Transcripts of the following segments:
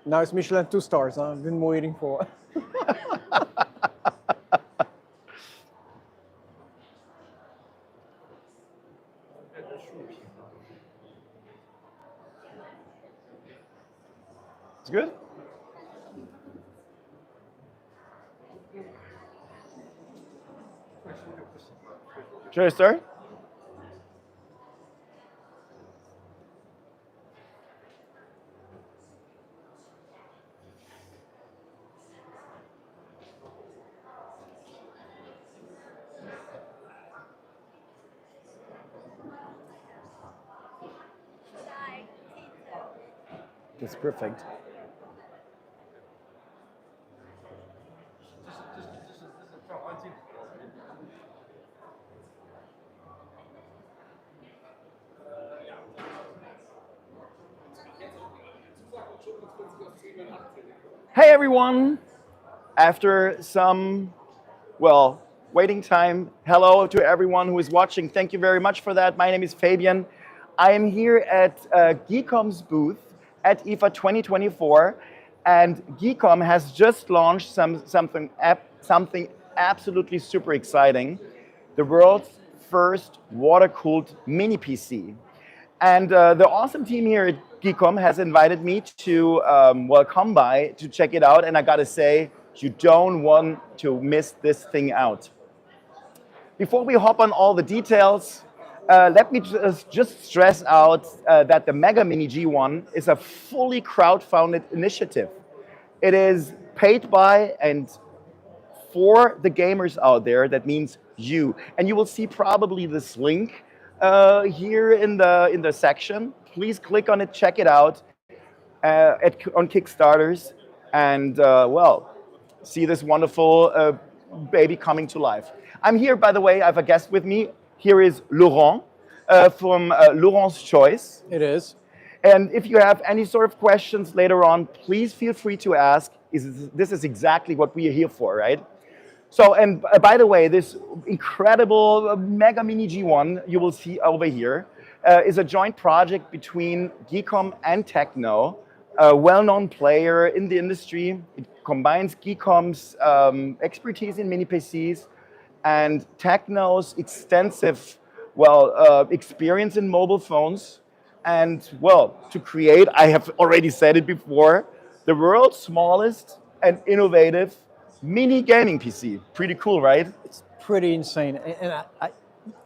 Now it's Michelin 2 stars. I've been waiting for. It's good? Should I start? That's perfect. Hey everyone! After some, well, waiting time, hello to everyone who is watching. Thank you very much for that. My name is Fabian. I am here at GEEKOM's booth at IFA 2024, and GEEKOM has just launched something absolutely super exciting, the world's first water-cooled mini PC. And the awesome team here at GEEKOM has invited me to, come by to check it out. And I gotta say, you don't want to miss this thing out. Before we hop on all the details, let me just stress out that the MEGAMINI G1 is a fully crowdfunded initiative. It is paid by and for the gamers out there. That means you. And you will see probably this link here in the section. Please click on it, check it out on Kickstarters, and see this wonderful baby coming to life. I'm here, by the way, I have a guest with me. Here is Laurent from Laurent's Choice. It is. And if you have any sort of questions later on, please feel free to ask. This is exactly what we are here for, right? So, and by the way, this incredible MEGAMINI G1 you will see over here is a joint project between GEEKOM and Techno, a well-known player in the industry. It combines GEEKOM's expertise in mini PCs and Techno's extensive, experience in mobile phones. And, to create, I have already said it before, the world's smallest and innovative mini gaming PC. Pretty cool, right? It's pretty insane. And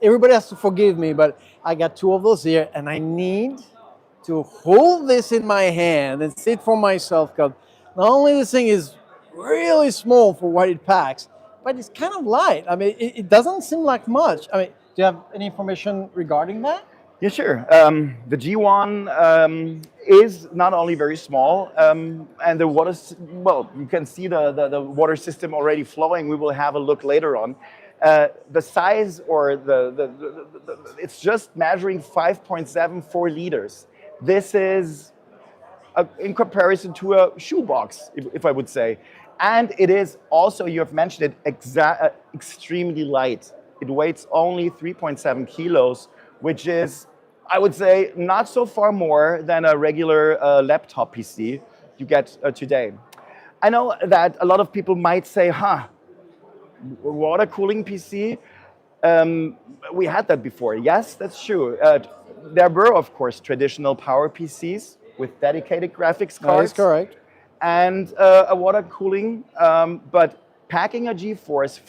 everybody has to forgive me, but I got two of those here, and I need to hold this in my hand and see it for myself, because not only this thing is really small for what it packs, but it's kind of light. I mean, it doesn't seem like much. I mean, do you have any information regarding that? Yeah, sure. The G1 is not only very small, and the water, you can see the water system already flowing. We will have a look later on. The size, or it's just measuring 5.74 liters. This is, in comparison to a shoebox, if I would say. And it is also, you have mentioned it, extremely light. It weighs only 3.7 kilos, which is, I would say, not so far more than a regular laptop PC you get today. I know that a lot of people might say, water cooling PC? We had that before. Yes, that's true. There were, of course, traditional power PCs with dedicated graphics cards. That is correct. And a water cooling, but packing a GeForce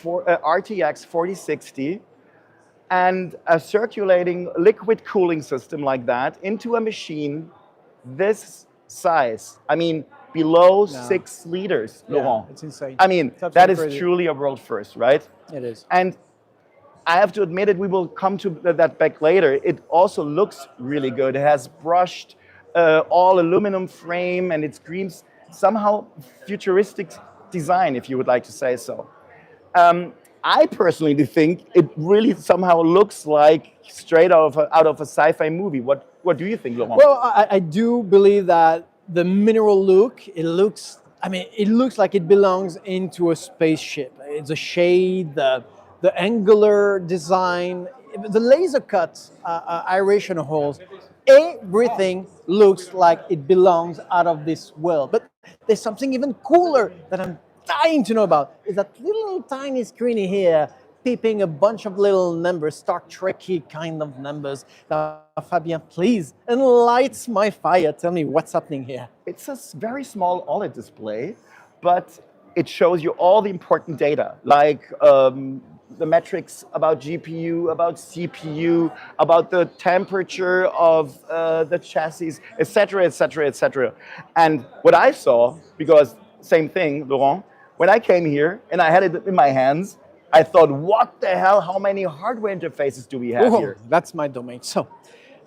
RTX 4060 and a circulating liquid cooling system like that into a machine this size, I mean, below 6 liters, Laurent. It's insane. I mean, that is crazy. Truly a world first, right? It is. And I have to admit it, we will come to that back later. It also looks really good. It has brushed all aluminum frame, and it screams somehow futuristic design, if you would like to say so. I personally think it really somehow looks like straight out of a sci-fi movie. What do you think, Laurent? Well, I do believe that the mineral look, it looks like it belongs into a spaceship. It's a shade, the angular design, the laser cuts, aeration holes, everything looks like it belongs out of this world. But There's something even cooler that I'm dying to know about. Is that little tiny screen here, peeping a bunch of little numbers, Star Trek-y kind of numbers. Now, Fabien, please enlighten my fire. Tell me what's happening here. It's a very small OLED display, but it shows you all the important data, like the metrics about GPU, about CPU, about the temperature of the chassis, etc., etc., etc. And what I saw, because same thing, Laurent, when I came here and I had it in my hands, I thought, what the hell, how many hardware interfaces do we have here? That's my domain. So,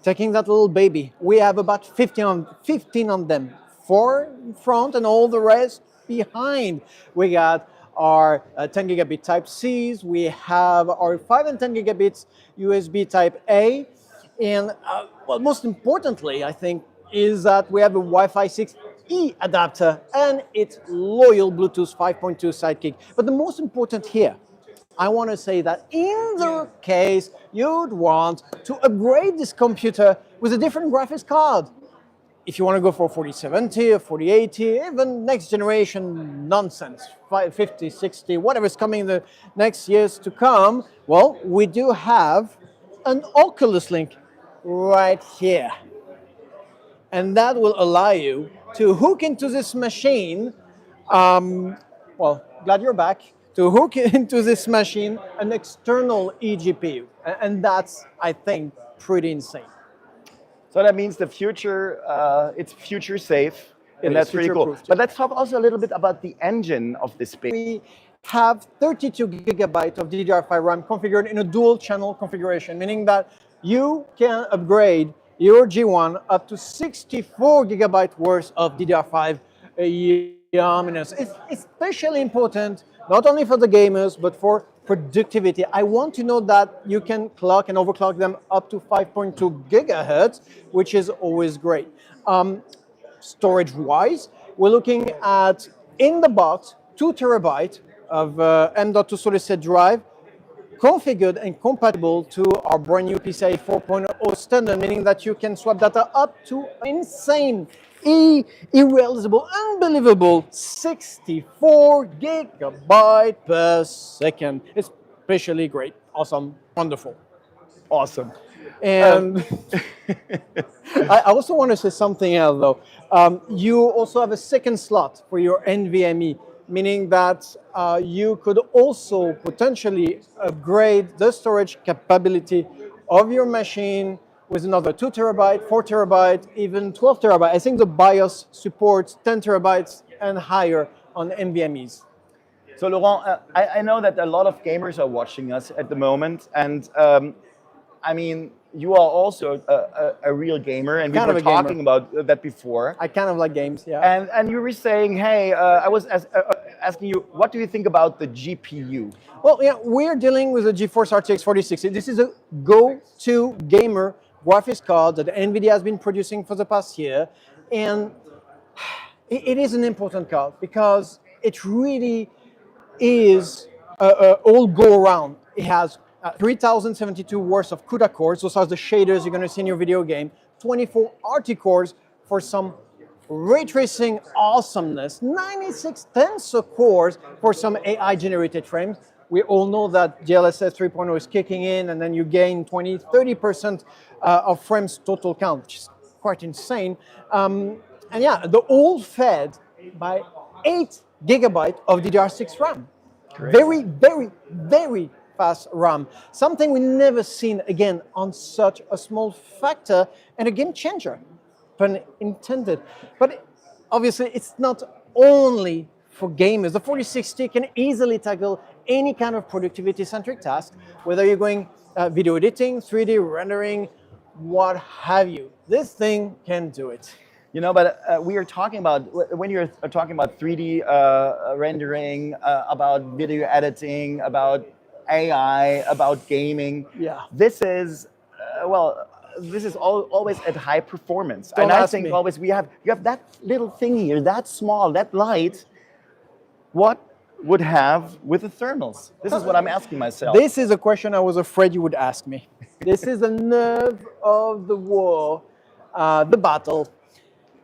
taking that little baby, we have about 15 on them. 4 in front and all the rest behind. We got our 10 gigabit type Cs, we have our 5 and 10 gigabits USB type A, and well, most importantly, I think, is that we have a Wi-Fi 6E adapter and its loyal Bluetooth 5.2 sidekick. But the most important here, I want to say that in the case you'd want to upgrade this computer with a different graphics card, if you want to go for 4070 or 4080, even next generation nonsense, 550, 60, whatever's coming in the next years to come, well, we do have an Oculus link right here. And that will allow you to hook into this machine, well, glad you're back, to hook into this machine an external eGPU. And that's, I think, pretty insane. So that means the future, it's future safe, and that's pretty cool. But let's talk also a little bit about the engine of this space. We have 32 gigabytes of DDR5 RAM configured in a dual channel configuration, meaning that you can upgrade your G1 up to 64 gigabyte worth of DDR5 minutes. It's especially important, not only for the gamers, but for productivity. I want to know that you can clock and overclock them up to 5.2 gigahertz, which is always great. Storage-wise, we're looking at, in the box, 2 terabyte of M.2 solid-state drive, configured and compatible to our brand new PCIe 4.0 standard, meaning that you can swap data up to insane, irrealizable, unbelievable 64 gigabyte per second. It's especially great, awesome, wonderful. Awesome. And I also want to say something else though. You also have a second slot for your NVMe, meaning that you could also potentially upgrade the storage capability of your machine with another 2 terabyte, 4 terabyte, even 12 terabyte. I think the BIOS supports 10 terabytes and higher on NVMe's. So Laurent, I know that a lot of gamers are watching us at the moment, and I mean, you are also a real gamer, and we were talking about that before. I kind of like games, yeah. And you were saying, hey, I was asking you, what do you think about the GPU? Well, yeah, we're dealing with a GeForce RTX 4060. This is a go-to gamer graphics card that NVIDIA has been producing for the past year. And it is an important card because it really is all go-around. It has 3072 worth of CUDA cores. Those are the shaders you're going to see in your video game. 24 RT cores for some ray tracing awesomeness. 96 tensor cores for some AI-generated frames. We all know that DLSS 3.0 is kicking in, and then you gain 20-30% of frames total count, which is quite insane. And yeah, they're all fed by 8 gigabyte of DDR6 RAM. Great. Very, very, very fast RAM. Something we never seen again on such a small factor, and a game changer, pun intended. But obviously, it's not only for gamers. The 4060 can easily tackle any kind of productivity-centric task, whether you're going video editing, 3D rendering, what have you. This thing can do it. You know, but we are talking about, when you're talking about 3D rendering, about video editing, about AI, about gaming, yeah, this is, well, this is always at high performance. Don't and I ask think me. always you have that little thing here, that small, that light. What would have with the thermals? This is what I'm asking myself. This is a question I was afraid you would ask me. This is the nerve of the war, the battle.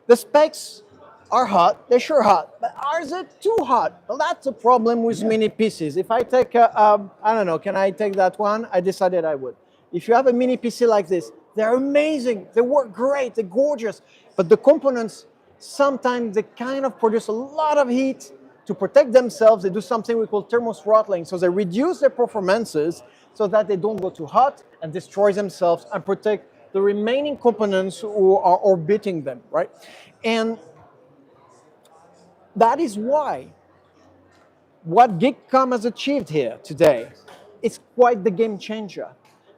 The specs are hot. They're sure hot, but ours are too hot. Well, that's a problem with mini PCs. If I take, I don't know, can I take that one? I decided I would. If you have a mini PC like this, they're amazing. They work great. They're gorgeous. But the components, sometimes they kind of produce a lot of heat to protect themselves. They do something we call thermothrottling. So they reduce their performances so that they don't go too hot and destroy themselves and protect the remaining components who are orbiting them, right? And that is why what GEEKOM has achieved here today is quite the game changer,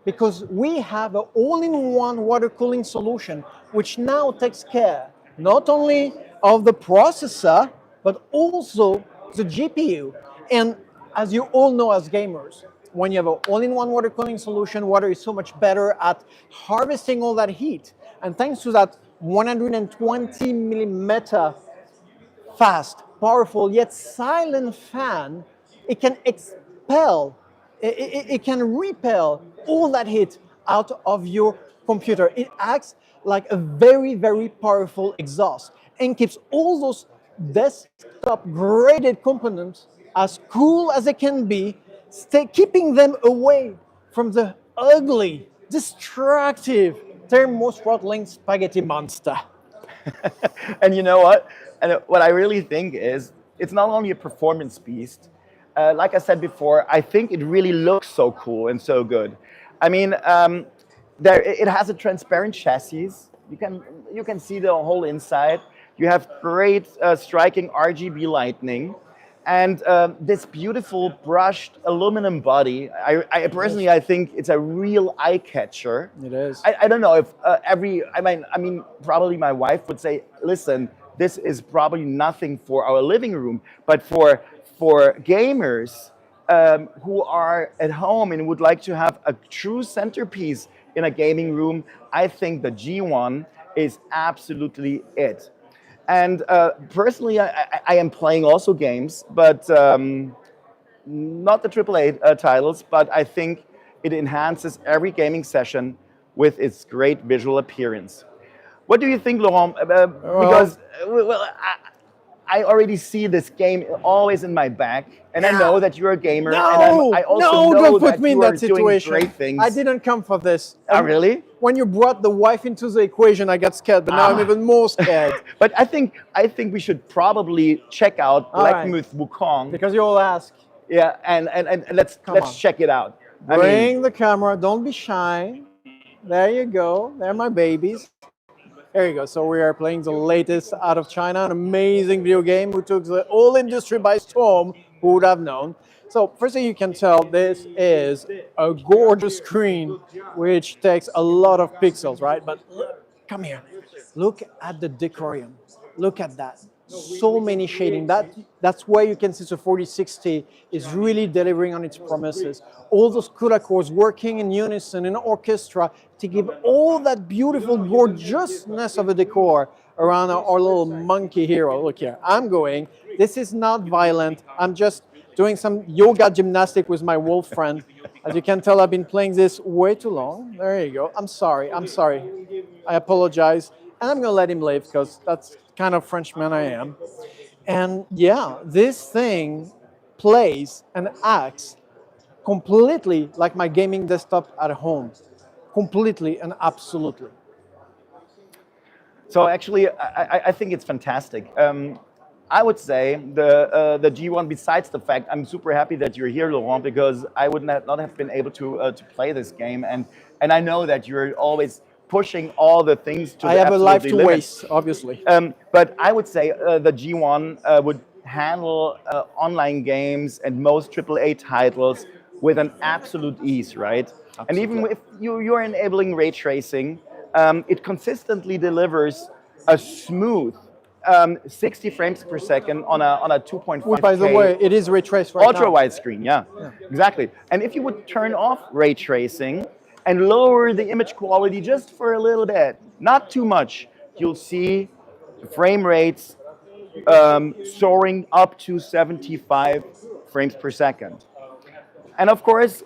because we have an all-in-one water cooling solution which now takes care not only of the processor but also the GPU. And as you all know as gamers, when you have an all-in-one water cooling solution, water is so much better at harvesting all that heat. And thanks to that 120 millimeter fast, powerful, yet silent fan, it can expel, it can repel all that heat out of your computer. It acts like a very, very powerful exhaust and keeps all those desktop graded components as cool as they can be, keeping them away from the ugly, destructive thermothrottling spaghetti monster. And you know what? And what I really think is, it's not only a performance beast. Like I said before, I think it really looks so cool and so good. I mean, it has a transparent chassis. You can see the whole inside. You have great striking RGB lighting, and this beautiful brushed aluminum body. I personally, I think it's a real eye catcher. It is. I don't know if I mean, probably my wife would say, listen, this is probably nothing for our living room, but for gamers who are at home and would like to have a true centerpiece in a gaming room, I think the G1 is absolutely it. And personally, I am playing also games, but not the AAA titles, but I think it enhances every gaming session with its great visual appearance. What do you think, Laurent? Because well, I already see this game always in my back, and I know that you're a gamer, and I also know don't put that me in you are that doing situation. great things. I didn't come for this. Oh, really? When you brought the wife into the equation, I got scared, but now I'm even more scared. But I think we should probably check out All Black right. Myth Wukong. Because you all ask. Yeah, and let's on. check it out. I mean, Bring the camera. Don't be shy. There you go. They're my babies. There you go. So we are playing the latest out of China, an amazing video game who took the whole industry by storm. Who would have known? So first thing you can tell, this is a gorgeous screen which takes a lot of pixels, right? But look, come here. Look at the decorium. Look at that. So many shading. That's where you can see the 4060 is really delivering on its promises. All those CUDA cores working in unison, in orchestra, to give all that beautiful gorgeousness of a decor around our little monkey hero. Look here, I'm going. This is not violent. I'm just doing some yoga gymnastic with my wolf friend. As you can tell, I've been playing this way too long. There you go. I'm sorry. I apologize. And I'm going to let him live because that's kind of Frenchman I am. And yeah, this thing plays and acts completely like my gaming desktop at home. Completely and absolutely. so actually, I think it's fantastic. I would say the G1. Besides the fact, I'm super happy that you're here, Laurent, because I would not have been able to play this game, and I know that you're always pushing all the things to I the have a life to limit. waste, obviously. But I would say the G1 would handle online games and most AAA titles with an absolute ease, right? And even if you're enabling ray tracing, it consistently delivers a smooth 60 frames per second on a 2.5K. Which, by the way, it is ray traced right ultra now. wide screen, yeah, exactly. And if you would turn off ray tracing and lower the image quality just for a little bit, not too much, you'll see frame rates soaring up to 75 frames per second. And of course,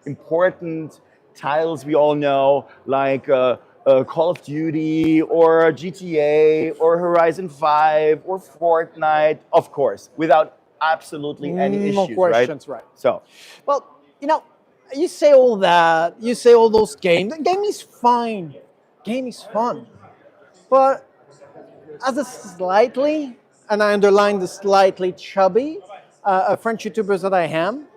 important titles we all know, like Call of Duty or GTA or Horizon 5 or Fortnite, of course, without absolutely any No issues, right? questions, right? So, Well, you know, you say all that, you say all those games. The game is fine. Game is fun. But as a slightly, and I underline the slightly chubby, a French YouTubers that I am,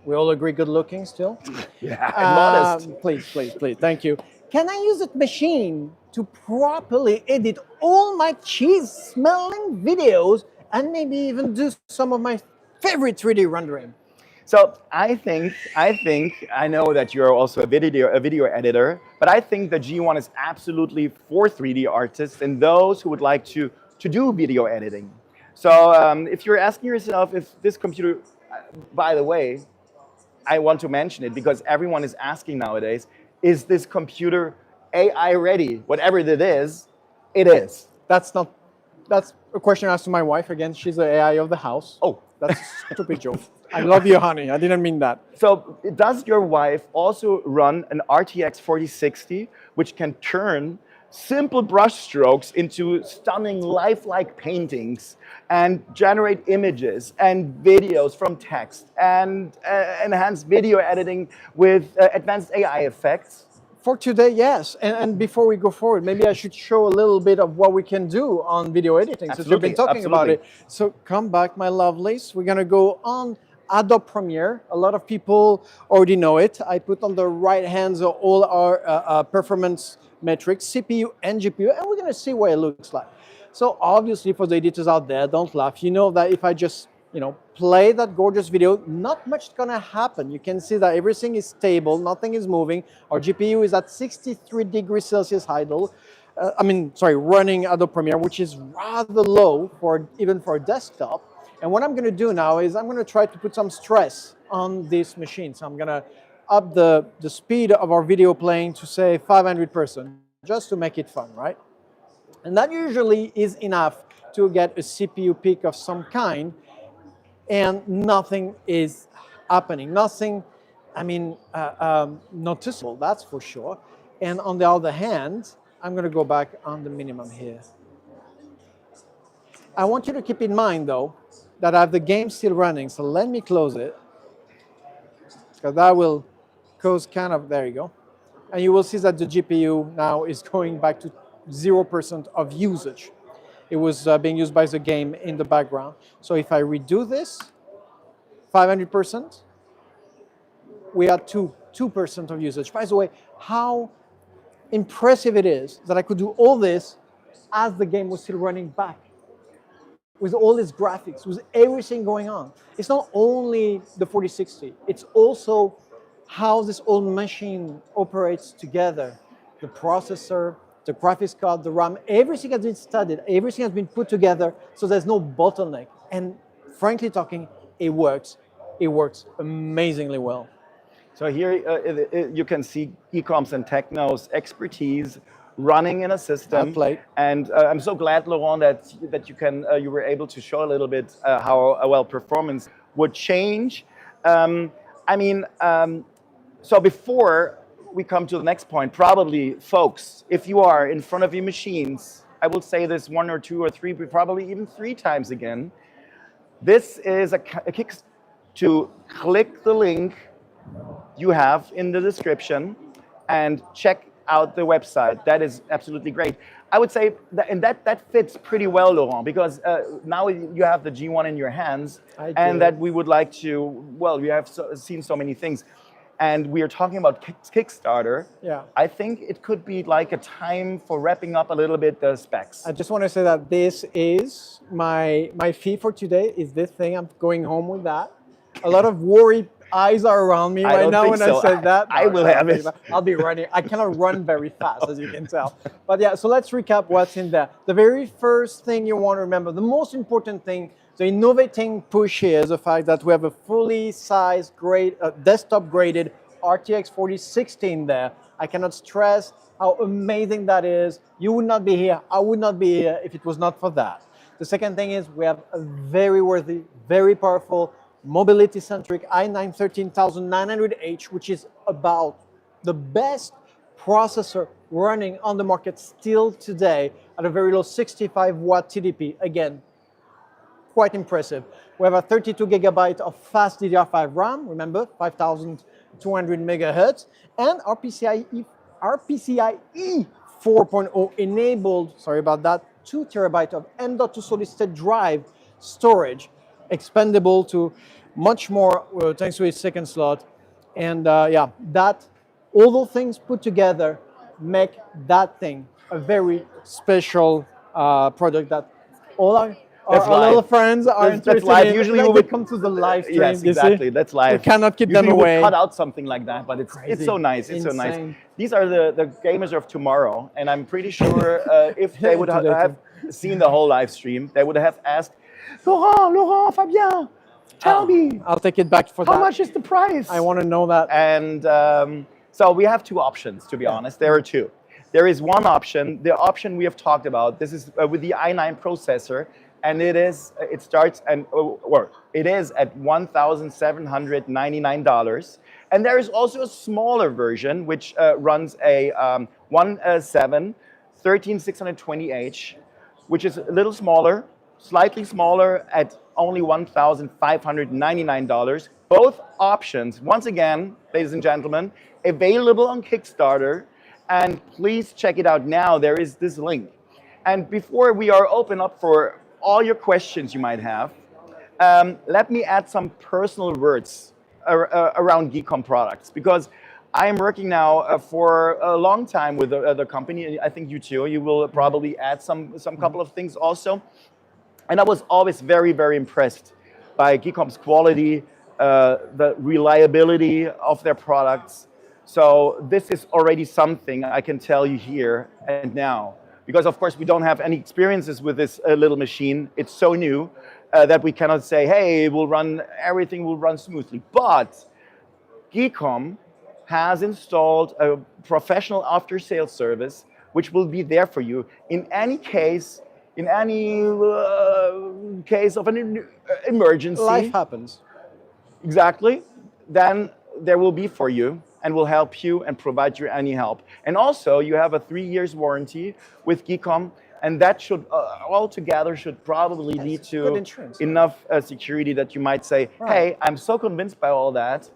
we all agree good looking still. yeah, and modest. Please, please, please, thank you. Can I use that machine to properly edit all my cheese smelling videos and maybe even do some of my favorite 3D rendering? So I know that you're also a video editor, but I think the G1 is absolutely for 3D artists and those who would like to do video editing. So if you're asking yourself if this computer, by the way, I want to mention it because everyone is asking nowadays, is this computer AI ready? Whatever it is, it is. That's not. That's a question asked to my wife again. She's the AI of the house. Oh, That's a stupid joke. I love you, honey. I didn't mean that. so does your wife also run an RTX 4060, which can turn simple brush strokes into stunning lifelike paintings and generate images and videos from text and enhance video editing with advanced AI effects? For today, yes. And before we go forward, maybe I should show a little bit of what we can do on video editing since we've been talking about it. So come back, my lovelies. We're going to go on Adobe Premiere. A lot of people already know it. I put on the right hands all our performance metrics, CPU and GPU, and we're going to see what it looks like. So obviously for the editors out there, don't laugh. You know that if I just play that gorgeous video, not much is gonna happen. You can see that everything is stable, nothing is moving. Our GPU is at 63 degrees Celsius idle. Running Adobe Premiere, which is rather low even for a desktop. And what I'm gonna do now is I'm gonna try to put some stress on this machine. So I'm gonna up the speed of our video playing to say 500%, just to make it fun, right? And that usually is enough to get a CPU peak of some kind, and nothing is happening. Nothing, noticeable, that's for sure. And on the other hand, I'm going to go back on the minimum here. I want you to keep in mind, though, that I have the game still running. So let me close it, because that will cause there you go. And you will see that the GPU now is going back to 0% of usage. It was being used by the game in the background. So if I redo this, 500%, we are 2% of usage. By the way, how impressive it is that I could do all this as the game was still running back, with all its graphics, with everything going on. It's not only the 4060, it's also how this whole machine operates together. The processor, the graphics card, the RAM, everything has been studied, everything has been put together, so there's no bottleneck. And frankly talking, it works. It works amazingly well. So here you can see GEEKOM's and Techno's expertise running in a system. And I'm so glad, Laurent, that you were able to show a little bit how performance would change. So before we come to the next point, probably, folks, if you are in front of your machines, I will say this 1 or 2 or 3, probably even 3 times again. This is a kick to click the link you have in the description and check out the website. That is absolutely great. I would say that fits pretty well, Laurent, because now you have the G1 in your hands, and that we would like to, well, you have seen so many things. And we are talking about Kickstarter. Yeah. I think it could be like a time for wrapping up a little bit the specs. I just want to say that this is my fee for today, is this thing. I'm going home with that. A lot of worried eyes are around me right now when I said that. I will have it. I'll be running. I cannot run very fast, as you can tell. But yeah, so let's recap what's in there. The very first thing you want to remember, the most important thing, the innovating push here is the fact that we have a fully sized, desktop graded RTX 4060 in there. I cannot stress how amazing that is. You would not be here. I would not be here if it was not for that. The second thing is we have a very worthy, very powerful, mobility-centric i9 13900H, which is about the best processor running on the market still today at a very low 65 watt TDP. Again, quite impressive. We have a 32 gigabyte of fast DDR5 RAM, remember, 5,200 megahertz, and our PCIe 4.0 enabled, sorry about that, 2 terabyte of M.2 solid state drive storage, expandable to much more thanks to its second slot. And yeah, that, all those things put together make that thing a very special product that all our little friends are interested That's live. in. Usually Like we would they come to the live stream. Yes, you exactly. see? That's live. We cannot keep Usually them we away. would cut out something like that, but it's Crazy. so nice. It's so nice. Insane. These are the gamers of tomorrow, and I'm pretty sure if they would Today have seen the whole live stream, they would have asked, Laurent, Fabien, tell me, I'll take it back for that. how much is the price? I want to know that. And so we have two options, to be honest. There are two. There is one option, the option we have talked about. This is with the i9 processor, and it starts and or it is at $1,799. And there is also a smaller version which runs a 1/7-13620H, which is a little smaller, slightly smaller at only $1,599. Both options, once again, ladies and gentlemen, available on Kickstarter. And please check it out now. There is this link. And before we are open up for all your questions you might have, let me add some personal words around GEEKOM products, because I am working now for a long time with the company. I think you too. You will probably add some couple of things also. And I was always very, very impressed by GEEKOM's quality, the reliability of their products. So this is already something I can tell you here and now. Because of course we don't have any experiences with this little machine. It's so new that we cannot say, hey, everything will run smoothly. But GEEKOM has installed a professional after-sales service which will be there for you in any case of an emergency. Life happens. Exactly. Then there will be for you and will help you and provide you any help. And also you have a 3 years warranty with GEEKOM, and that should altogether should probably lead to enough security that you might say, hey, I'm so convinced by all that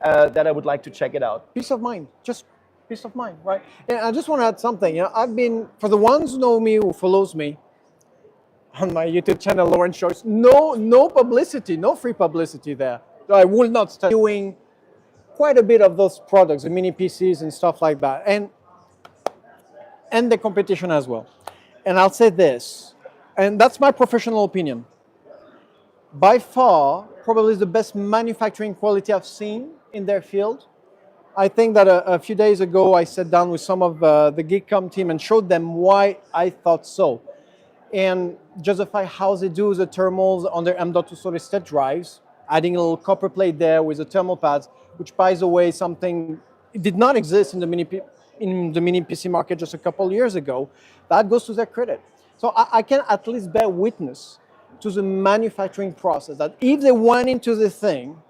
that I would like to check it out. Peace of mind, just peace of mind, right? And I just want to add something. You know, I've been, for the ones who know me, who follows me on my YouTube channel, Lawrence Shorts, no publicity, no free publicity there. So I will not start doing quite a bit of those products, the mini PCs and stuff like that, and the competition as well. And I'll say this, and that's my professional opinion. By far, probably the best manufacturing quality I've seen in their field. I think that a few days ago, I sat down with some of the GEEKOM team and showed them why I thought so, and justify how they do the thermals on their M.2 solid state drives, adding a little copper plate there with the thermal pads, which, by the way, something it did not exist in the mini PC market just a couple of years ago. That goes to their credit. So I can at least bear witness to the manufacturing process, that if they went into the thing,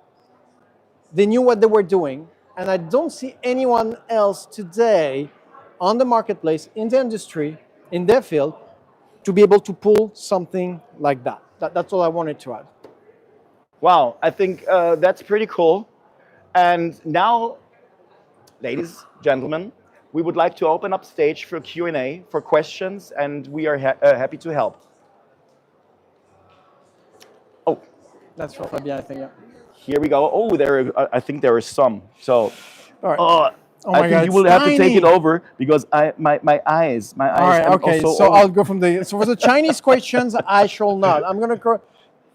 they knew what they were doing. And I don't see anyone else today on the marketplace, in the industry, in their field, to be able to pull something like that. That's all I wanted to add. Wow, I think that's pretty cool. And now, ladies, gentlemen, we would like to open up stage for Q&A, for questions, and we are happy to help. Oh. That's for Fabien, I think, yeah. Here we go. Oh, I think there are some. So, all right. Oh my God, you will have to take it over because my eyes. All right, okay, so I'll go from the, so for the Chinese questions, I shall not. I'm going to,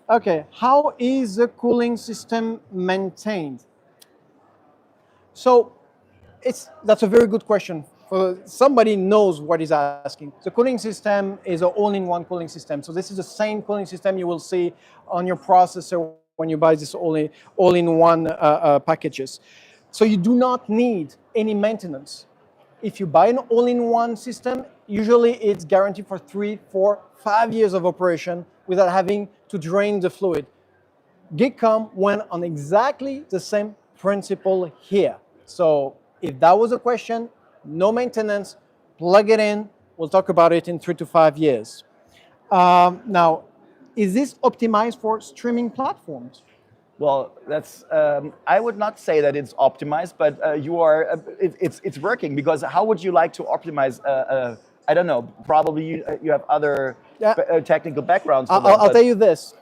okay, how is the cooling system maintained? So that's a very good question. For somebody knows what he's asking. The cooling system is an all-in-one cooling system. So this is the same cooling system you will see on your processor when you buy this all-in-one packages. So you do not need any maintenance. If you buy an all-in-one system, usually it's guaranteed for 3, 4, 5 years of operation without having to drain the fluid. GEEKOM went on exactly the same principle here. So if that was a question, no maintenance, plug it in. We'll talk about it in 3 to 5 years. Now, is this optimized for streaming platforms? Well, that's. I would not say that it's optimized, but you are. It's working because how would you like to optimize? I don't know. Probably you have other technical backgrounds. For I'll tell you this.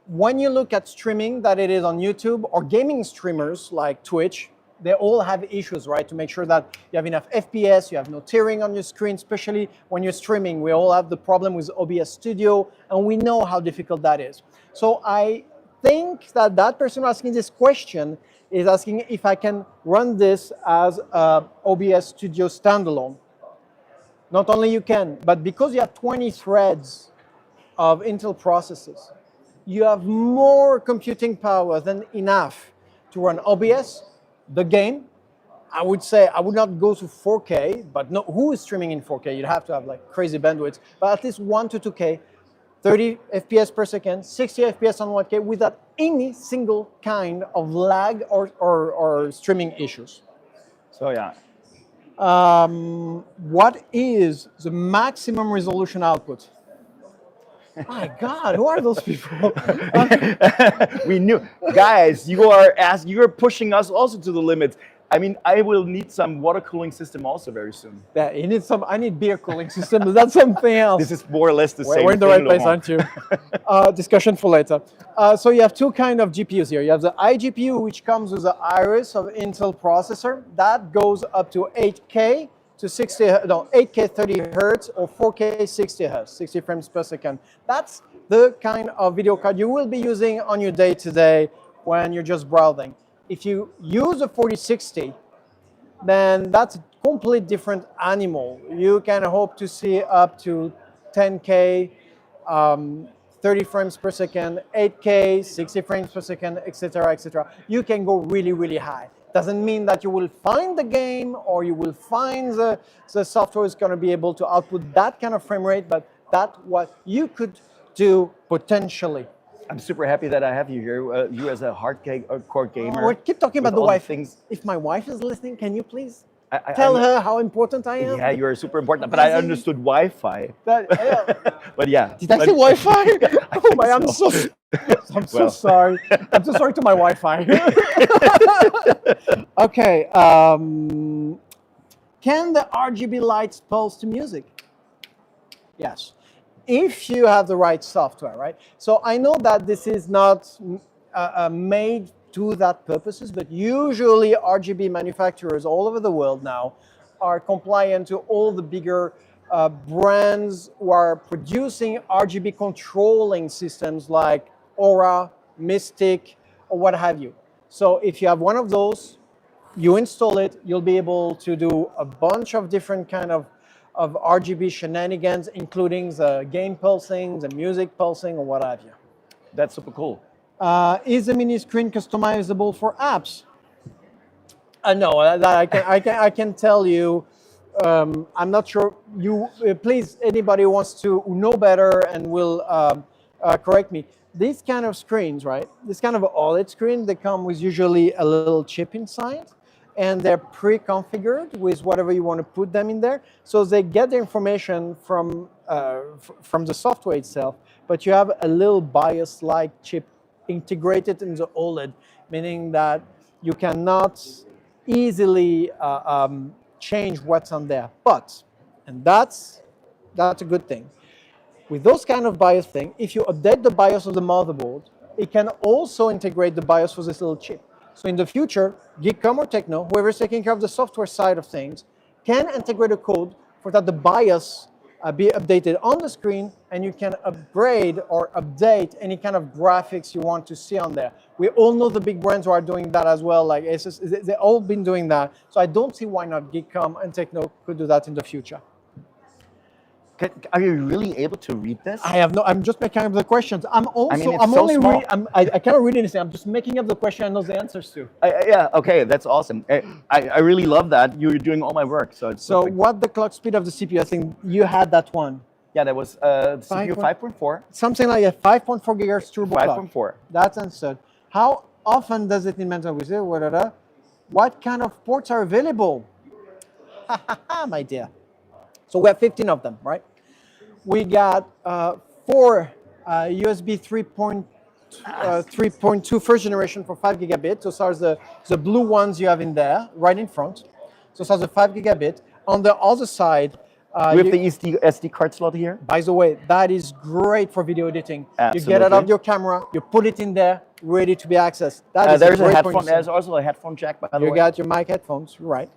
When you look at streaming, that it is on YouTube or gaming streamers like Twitch, they all have issues, right? To make sure that you have enough FPS, you have no tearing on your screen, especially when you're streaming. We all have the problem with OBS Studio, and we know how difficult that is. So I think that that person asking this question is asking if I can run this as a OBS Studio standalone. Not only you can, but because you have 20 threads of Intel processors, you have more computing power than enough to run OBS, the game. I would say I would not go to 4K, but no, who is streaming in 4K? You'd have to have like crazy bandwidth, but at least 1 to 2K, 30 FPS per second, 60 FPS on 1K without any single kind of lag or streaming issues. So yeah. What is the maximum resolution output? My God, who are those people? We knew, guys. You are pushing us also to the limits. I mean, I will need some water cooling system also very soon. Yeah, you need some. I need beer cooling system. But that's something else. This is more or less the same. We're in the right place, Laurent. aren't you? Discussion for later. So you have two kind of GPUs here. You have the iGPU, which comes with the Iris of Intel processor. That goes up to 8K to 8K 30 hertz or 4K 60 hertz, 60 frames per second. That's the kind of video card you will be using on your day-to-day when you're just browsing. If you use a 4060, then that's a complete different animal. You can hope to see up to 10K, 30 frames per second, 8K, 60 frames per second, etc., etc. You can go really, really high. Doesn't mean that you will find the game or you will find the software is going to be able to output that kind of frame rate, but that's what you could do potentially. I'm super happy that I have you here. You as a hardcore gamer. We keep talking about the all wife. Things. If my wife is listening, can you please I tell her how important I am? Yeah, you are super important. But I understood Wi-Fi. But yeah. Did I say Wi-Fi? Oh my! I'm so sorry. I'm so sorry to my Wi-Fi. Okay. Can the RGB lights pulse to music? Yes. If you have the right software, right? So I know that this is not made to that purposes, but usually RGB manufacturers all over the world now are compliant to all the bigger brands who are producing RGB controlling systems like Aura, Mystic, or what have you. So if you have one of those, you install it, you'll be able to do a bunch of different kind of RGB shenanigans, including the game pulsing, the music pulsing, or what have you. That's super cool. Is the mini screen customizable for apps? No, that I can tell you. I'm not sure. Please, anybody who wants to know better and will correct me. These kind of screens, right? This kind of OLED screen, they come with usually a little chip inside, and they're pre-configured with whatever you want to put them in there. So they get the information from the software itself, but you have a little BIOS-like chip integrated in the OLED, meaning that you cannot easily change what's on there. But, and that's a good thing. With those kind of BIOS thing, if you update the BIOS of the motherboard, it can also integrate the BIOS for this little chip. So in the future, GEEKOM or Techno, whoever's taking care of the software side of things, can integrate a code for that the BIOS be updated on the screen, and you can upgrade or update any kind of graphics you want to see on there. We all know the big brands who are doing that as well, like Asus, they've all been doing that. So I don't see why not GEEKOM and Techno could do that in the future. Are you really able to read this? I have no. I'm just making up the questions. I cannot read anything. I'm just making up the question I know the answers to. Yeah. Okay. That's awesome. I really love that you're doing all my work. So it's so perfect. What the clock speed of the CPU? I think you had that one. Yeah, that was CPU 5.4. Something like a 5.4 gigahertz turbo clock. 5.4. That's answered. How often does it need maintenance? What kind of ports are available? my dear. So we have 15 of them, right? We got 4 USB 3.2 first generation for 5 gigabit. Those are the blue ones you have in there, right in front. Those are the 5 gigabit. On the other side, With the SD card slot here. by the way, that is great for video editing. Absolutely. You get it out of your camera, you put it in there, ready to be accessed. That is There's a a great headphone. point. There's also a headphone jack, by the way. You got your mic headphones, right?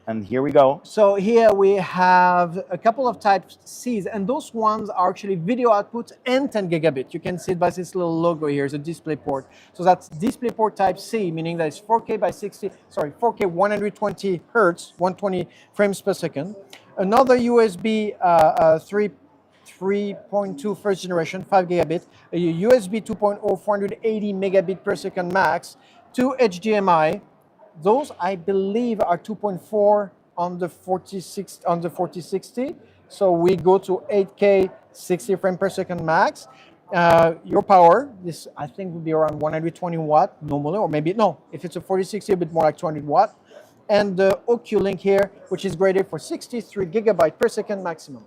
And here we go. So here we have a couple of type Cs, and those ones are actually video output and 10 gigabit. You can see it by this little logo here, the display port. So that's display port type C, meaning that it's 4K by 4K 120 hertz, 120 frames per second. Another USB 3.2 first generation, 5 gigabit, a USB 2.0 480 megabit per second max, 2 HDMI. Those, I believe, are 2.4 on the 4060. So we go to 8K 60 frame per second max. Your power, this I think would be around 120 watt normally, or maybe, no, if it's a 4060, a bit more like 200 watt. And the OQ link here, which is graded for 63 gigabyte per second maximum.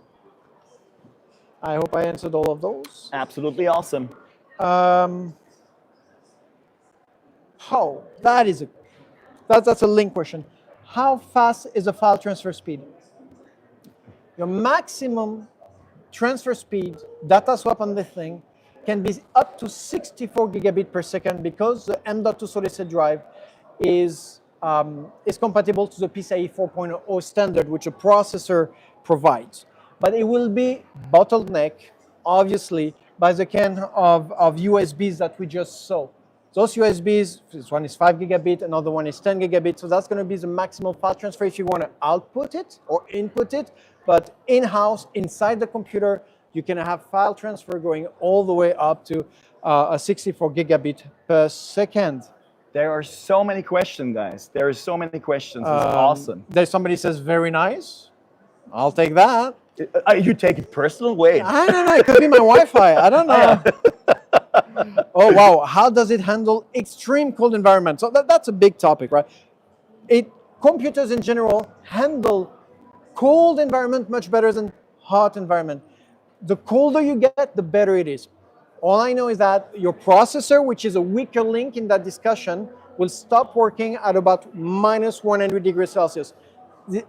I hope I answered all of those. Absolutely awesome. That's a link question. How fast is the file transfer speed? Your maximum transfer speed, data swap on the thing, can be up to 64 gigabit per second because the M.2 solid state drive is compatible to the PCIe 4.0 standard, which a processor provides. But it will be bottleneck, obviously, by the kind of USBs that we just saw. Those USBs, this one is 5 gigabit, another one is 10 gigabit, so that's going to be the maximum file transfer if you want to output it or input it. But in-house, inside the computer, you can have file transfer going all the way up to a 64 gigabit per second. There are so many questions, guys. There are so many questions. It's awesome. There's somebody says, very nice. I'll take that. You take it personal? Wait. I don't know. It could be my Wi-Fi. I don't know. Oh, wow. How does it handle extreme cold environments? So that's a big topic, right? Computers in general handle cold environment much better than hot environment. The colder you get, the better it is. All I know is that your processor, which is a weaker link in that discussion, will stop working at about minus 100 degrees Celsius.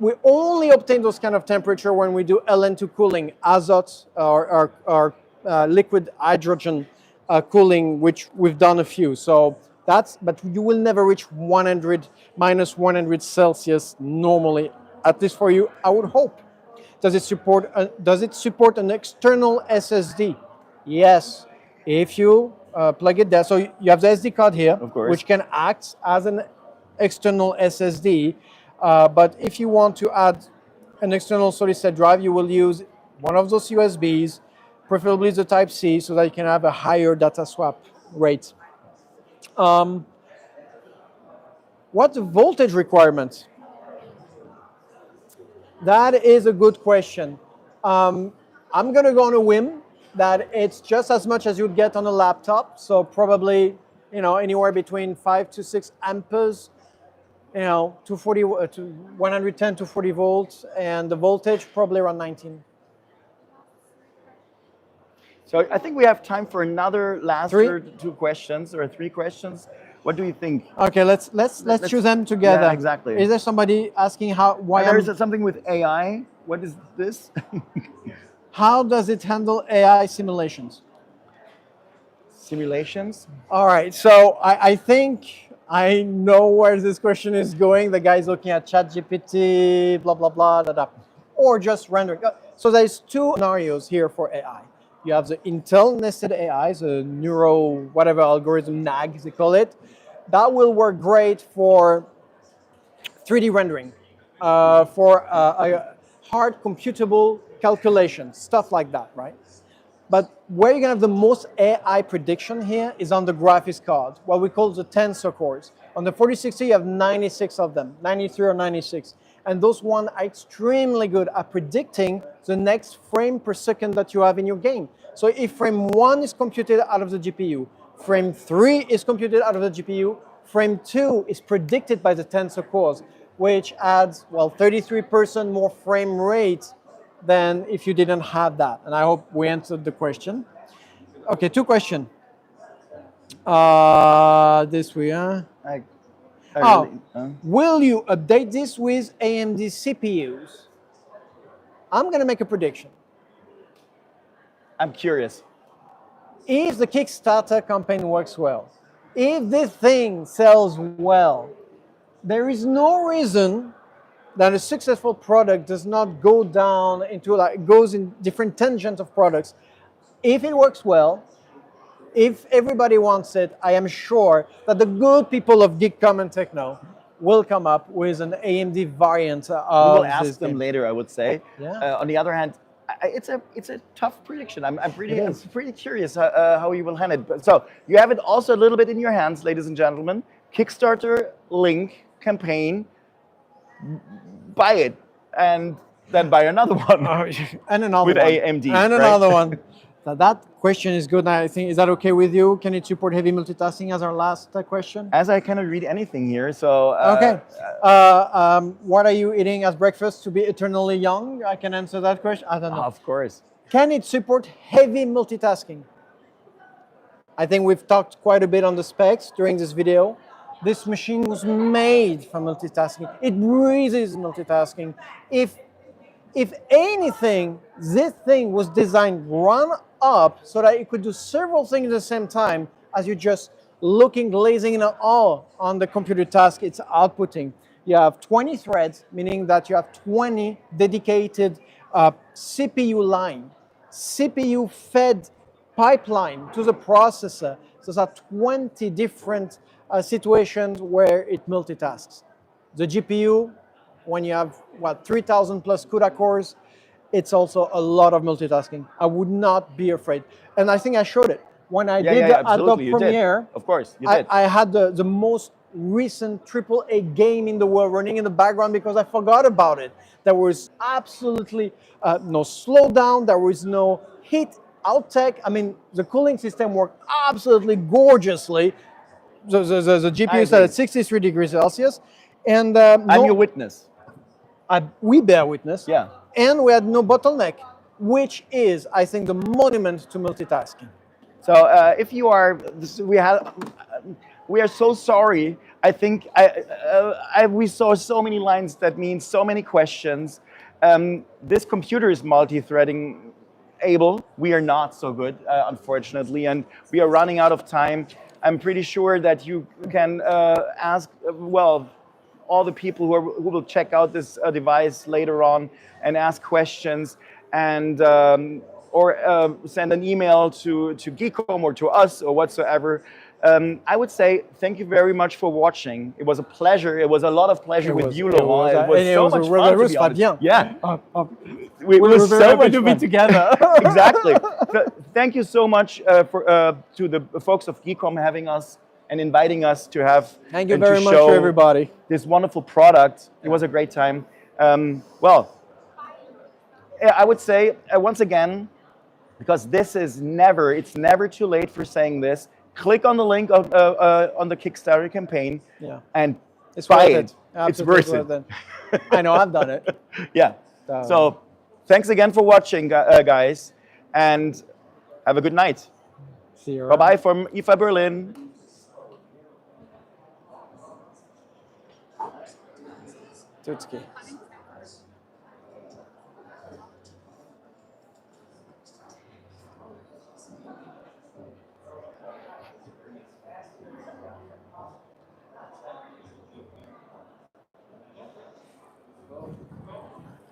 We only obtain those kind of temperature when we do LN2 cooling, azote or liquid hydrogen cooling, which we've done a few. So but you will never reach minus 100 Celsius normally, at least for you, I would hope. Does it support an external SSD? Yes. If you plug it there, so you have the SD card here, of course, which can act as an external SSD. But if you want to add an external solid state drive, you will use one of those USBs, preferably the Type C, so that you can have a higher data swap rate. What's the voltage requirement? That is a good question. I'm going to go on a whim that it's just as much as you'd get on a laptop. So probably, anywhere between 5 to 6 amperes, 240 to 110 to 40 volts, and the voltage probably around 19. So I think we have time for another last 2 questions or 3 questions. What do you think? Okay, let's choose them together. Yeah, exactly. Is there somebody asking why? There is something with AI. What is this? How does it handle AI simulations? Simulations? All right, so I think I know where this question is going. The guy's looking at ChatGPT, blah, blah, blah, blah, blah, or just rendering. So there's 2 scenarios here for AI. You have the Intel nested AI, the neuro, whatever algorithm, NAG, they call it. That will work great for 3D rendering, for hard computable calculations, stuff like that, right? But where you're gonna have the most AI prediction here is on the graphics card, what we call the tensor cores. On the 4060, you have 96 of them, 93 or 96. And those ones are extremely good at predicting the next frame per second that you have in your game. So if frame 1 is computed out of the GPU, frame 3 is computed out of the GPU, frame 2 is predicted by the tensor cores. which adds, well, 33% more frame rate than if you didn't have that. And I hope we answered the question. Okay, two questions. This way, huh? I Oh, really, will you update this with AMD CPUs? I'm going to make a prediction. I'm curious. If the Kickstarter campaign works well, if this thing sells well, there is no reason that a successful product does not go down into goes in different tangents of products. If it works well, if everybody wants it, I am sure that the good people of GeekOm and Techno will come up with an AMD variant of We will this ask them game. later, I would say. Yeah. On the other hand, it's a tough prediction. I'm It pretty is. curious how you will handle it. But, so you have it also a little bit in your hands, ladies and gentlemen. Kickstarter link campaign. Buy it and then buy another one And another with one. AMD. And right? another one. So that question is good. I think, is that okay with you? Can it support heavy multitasking as our last question? As I cannot read anything here, so Okay. What are you eating as breakfast to be eternally young? I can answer that question. I don't know. of course. Can it support heavy multitasking? I think we've talked quite a bit on the specs during this video. This machine was made for multitasking. It breathes multitasking. If anything, this thing was designed run up so that it could do several things at the same time as you're just looking, glazing in awe on the computer task it's outputting. You have 20 threads, meaning that you have 20 dedicated CPU line, CPU fed pipeline to the processor. So there are 20 different situations where it multitasks. The GPU, when you have, 3,000 plus CUDA cores, it's also a lot of multitasking. I would not be afraid. And I think I showed it. When I did the absolutely, you Adobe did. Premiere, Of course, you did. I had the most recent AAA game in the world running in the background because I forgot about it. There was absolutely no slowdown. There was no heat outtake. I mean, the cooling system worked absolutely gorgeously. The GPU is at 63 degrees Celsius. And I'm your witness. we bear witness. Yeah. And we had no bottleneck, which is, I think, the monument to multitasking. So if you are, we are so sorry. I think we saw so many lines that mean so many questions. This computer is multi-threading able. We are not so good, unfortunately, and we are running out of time. I'm pretty sure that you can ask, all the people who will check out this device later on and ask questions, and or send an email to GEEKOM or to us or whatsoever. I would say thank you very much for watching. It was a pleasure. It was a lot of pleasure with you, Laurent. It was so much fun, to be honest. Yeah. We were so much to fun. be together. Exactly. Thank you so much to the folks of GEEKOM having us and inviting us to have. Thank you and very to much show to everybody. this wonderful product. It was a great time. I would say once again, because it's never too late for saying this. Click on the link on the Kickstarter campaign and buy it. It's worth it. I know, I've done it. Yeah. So thanks again for watching, guys, and have a good night. See you. Bye-bye from IFA Berlin. Tutski.